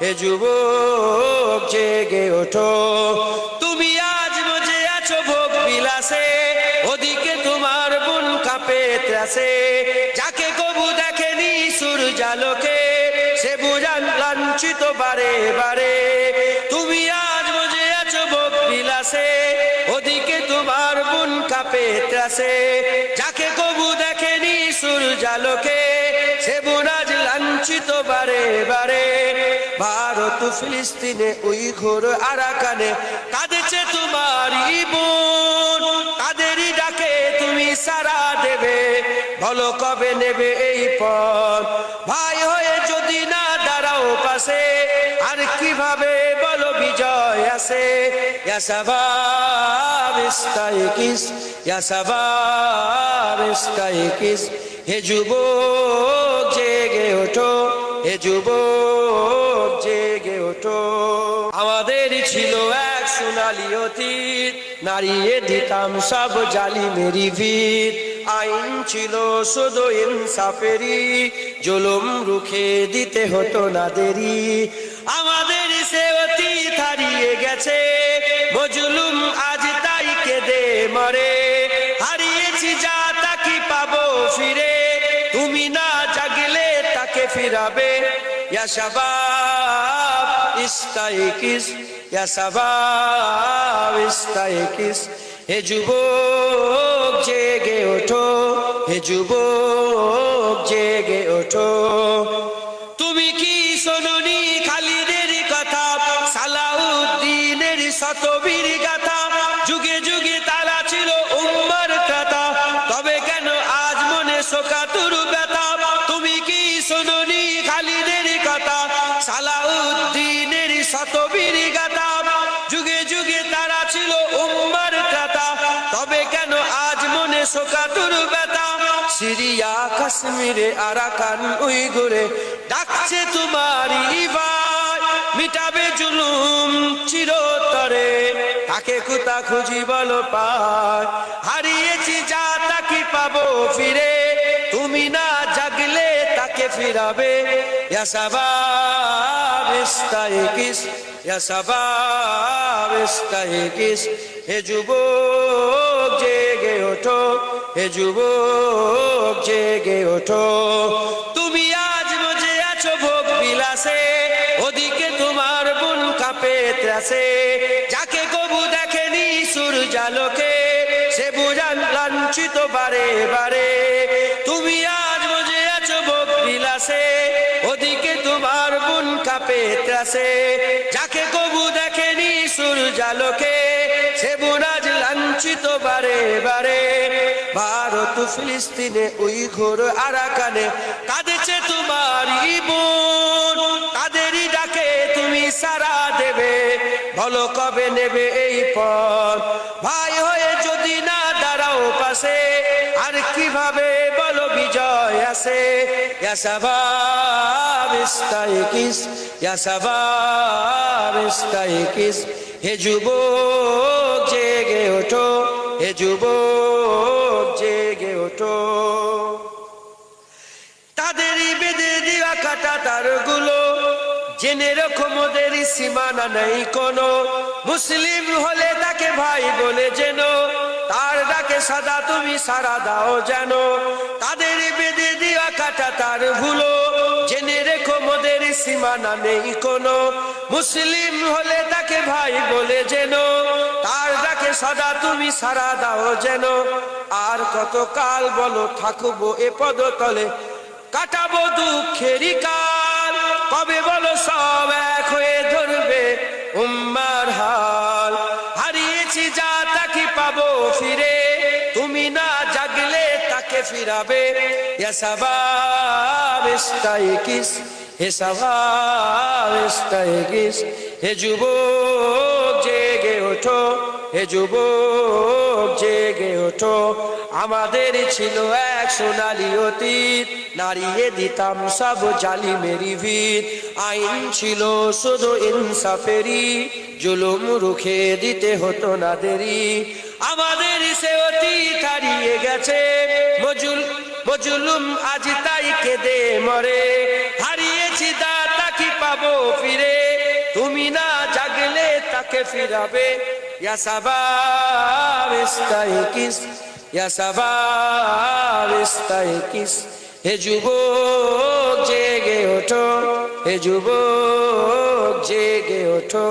হে যুবক জেগে ওঠো, তুমি আজ বুঝে আছো ভোগ বিলাসে, ওদিকে তোমার বুন কাঁপে ত্রাসে। যাকে কবু দেখেনি সূর্যালোকে, সে বুঝান লাঞ্ছিত বারে বারে। তুমি আজ বুঝে আছো ভোগ বিলাসে, ওদিকে তোমার বুন কাঁপে ত্রাসে। যাকে কবু দেখেনি সূর্যালোকে, সে বুন আজ লাঞ্ছিত বারে বারে। ভারত ফিলিস্তিনে উইঘুর আরাকানে কাঁদেছে তোমারই বোন, তাদেরই ডাকে তুমি সাড়া দেবে, বলো কবে নেবে এই পথ। ভাই হয়ে যদি না দাঁড়াও পাশে, আর কিভাবে বলো বিজয় আসে। ইয়া শাবাব ইস্তাইকিস, ইয়া শাবাব ইস্তাইকিস, হে যুবক জেগে ওঠো, হে যুবক জেগে ওঠো। আমাদের ছিল এক সোনালী অতীত, নাড়িয়ে দিতাম সব জালিমেরই ভিত। আইন ছিল শুধু ইনসাফেরই, জুলুম রুখে দিতে হতো না দেরি। আমাদের সে অতীত হারিয়ে গেছে, মজলুম আজ তাই কেঁদে মরে। হারিয়েছি যা তা কি পাবো ফিরে, তুমি না জাগলে তাকে ফিরাবে। ইয়া শাবাব ইস্তাইকিস, ইয়া শাবাব ইস্তাইকিস, হে যুবক জেগে ওঠো, হে যুবক জেগে ওঠো। তুমি কি শোনোনি খালিদের কথা, সালাউদ্দিনের শতবীর গাথা। যুগে যুগে তারা ছিল উম্মার কথা, তবে কেন আজ মনে শোকাতুর ব্যথা। তুমি কি শোনোনি খালিদের কথা, সালাউদ্দিনের শতবীর গাথা। যুগে যুগে তারা ছিল উম্মার কথা, তবে কেন আজ মনে শোকাতুর ব্যথা। সিরিয়া কাশ্মীরে আরাকান উইঘুরে ডাকছে তোমারই ভাই, মিটাবে জুলুম চিরতরে, তাকে কোথা খুঁজি বলো পায়। হারিয়েছি যা তা কি পাবো ফিরে, তুমি না জাগলে তাকে ফিরাবে। ইয়া শাবাব ইস্তাইকিস, ইয়া শাবাব ইস্তাইকিস, হে যুবক জেগে ওঠো, হে যুবক জেগে ওঠো। তুমি আজ বুঝে আছো ভোগ বিলাসে, ওদিকে তোমার বুন কাঁপে ত্রাসে। যাকে কবু দেখেনি সূর্যালোকে, সে বুঝান লাঞ্ছিত বারে বারে। তুমি আজ বুঝে আছো ভোগ বিলাসে, ওদিকে তোমার বুন কাঁপে ত্রাসে। যাকে কবু দেখেনি সূর্যালোকে, সে বুন আজ লাঞ্ছিত বারে বারে। ভারত ফিলিস্তিনে উইঘুর আরাকানে কাঁদেছে তোমারই বোন, তাদেরই ডাকে তুমি সাড়া দেবে, বলো কবে নেবে এই পথ। ভাই হয়ে যদি না দাঁড়াও পাশে, আর কিভাবে বলো বিজয় আসে। ইয়া শাবাব ইস্তাইকিস, ইয়া শাবাব ইস্তাইকিস, হে যুবক জেগে ওঠো, হে যুবক জেগে ওঠো। তাদেরই বেঁধে দেওয়া কাটা তারগুলো, জেনে রাখো মোদের সীমানা নেই কোনো। মুসলিম হলে তাকে ভাই বলে যেন, তার ডাকে সাদা তুমি সাড়া দাও যেন। তাদের বেঁধে দেওয়া কাটা তারগুলো, জেনে রেখো মোদের সীমানা নেই কোনো। মুসলিম হলে তাকে ভাই বলে যেন, তার ডাকে সদা তুমি সাড়া দাও যেন। আর কত কাল বলো থাকবো এ পদতলে, কাটাবো দুঃখেরই কাল। কবে বলো সব এক হয়ে ধরবে উম্মার হাল। হারিয়েছি যা তা কি পাবো ফিরে, তুমি না জাগলে তাকে ফিরাবে। ইয়া শাবাব ইস্তাইকিস, হে শাবাব ইস্তাইকিস, হে যুবক জেগে ওঠো, হে যুবক জেগে ওঠো। আমাদের ছিল এক সোনালী অতীত, নাড়িয়ে দিতাম সব জালিমেরই ভিত। আইন ছিল শুধু ইনসাফেরই, জুলুম রুখে দিতে হতো না দেরি। আমাদের সে অতীত হারিয়ে গেছে, মজলুম আজ তাই কেঁদে মরে। হারিয়েছি দাতা কি পাবো পাবো ফিরে, তুমি না জাগলে তাকে ফিরাবে। ইয়া শাবাব ইস্তাইকিস, ইয়া শাবাব ইস্তাইকিস, হে যুবক জেগে ওঠো, হে যুবক জেগে ওঠো।